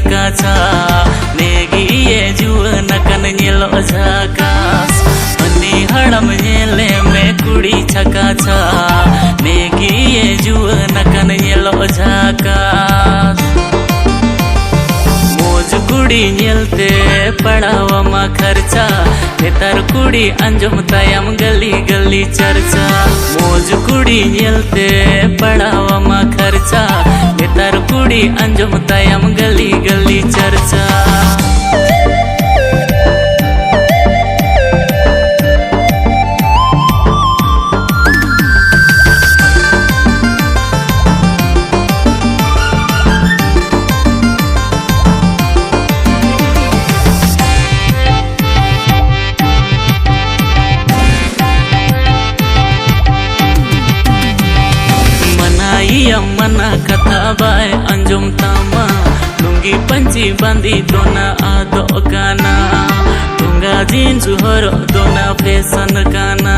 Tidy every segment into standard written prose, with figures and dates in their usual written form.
चकाचा नेगी ये जुअन कन नेलो झकास अनि हड़म नेले में कुड़ी चकाचा नेगी ये जुअन कन नेलो झकास मोज कुड़ी नेलते पड़ावा मा खर्चा नेतार कुड़ी अंजुम तायम गली गली चर्चा मोज कुड़ी नेलते पड़ावा मा खर्चा नेतार कुड़ी अंजुम तायम गली गली चर्चा मना कथा बाय अंजुम तामा लुंगी पंची बंदी दोना आदो गाना लुंगा जीन्स हर दोना फैशन गाना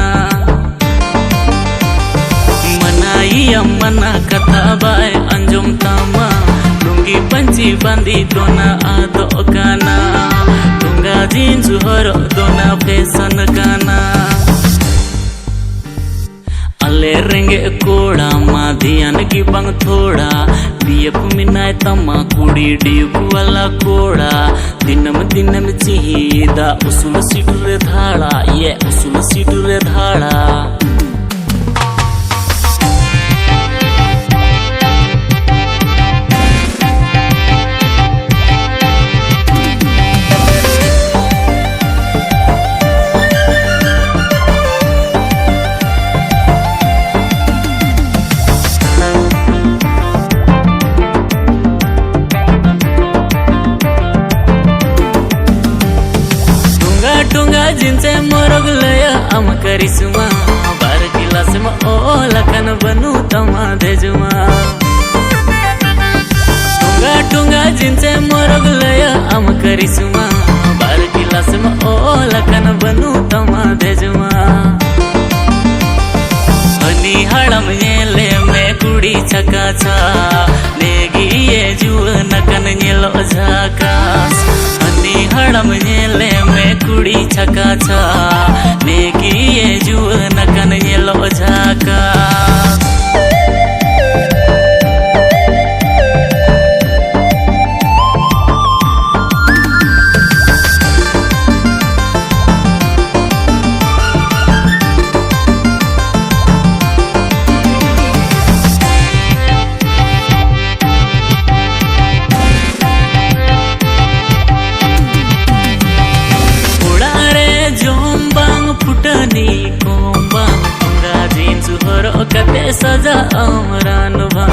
मनाई मना कथा बाय अंजुम तामा लुंगी पंची बंदी दोना आदो गाना लुंगा जीन्स हर दोना फैशन गाना अले रेंगे कोड़ा माधियन की बंग थोड़ा बियप मिनाय तमा कुड़ी डियुक वाला कोड़ा दिनम दिनम चिहिदा उसूल सिटुरे धाड़ा ये उसूल सिटुरे धाड़ा जिनसे मोरग लया अम करिश्मा बार गिलास में ओ लखन बनू तमा देजुमा टुंगा टुंगा जिनसे मोरग लया अम करिश्मा बार गिलास में ओ लखन बनू तमा देजुमा हनी हड़म नेले में कुड़ी चकाचा नेगी ये जुअन कन नेलो झकास हनी हड़म नेले में कुड़ी चकाचा नेगी ये जुअन कन नेलो झकास कते सजा अमरान भा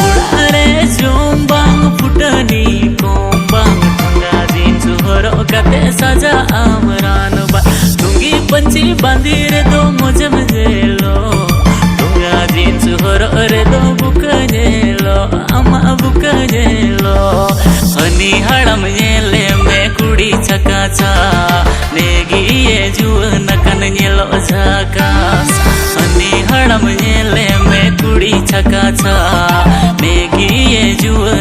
उड़ारे जोंबांग फुटनी कोंबांग टुंगा जीन्स हरो कते सजा अमरान भा टुंगी पंची बांधी रे दो मुझे मजेलो टुंगा जीन्स हरो रे दो बुकजेलो अमा बुकजेलो हनी हड़म नेले में कुड़ी चकाचा नेगी ये जुअन कन नेलो झकास हनी हड़म नेले में कुड़ी चकाचा नेगी ये जुअन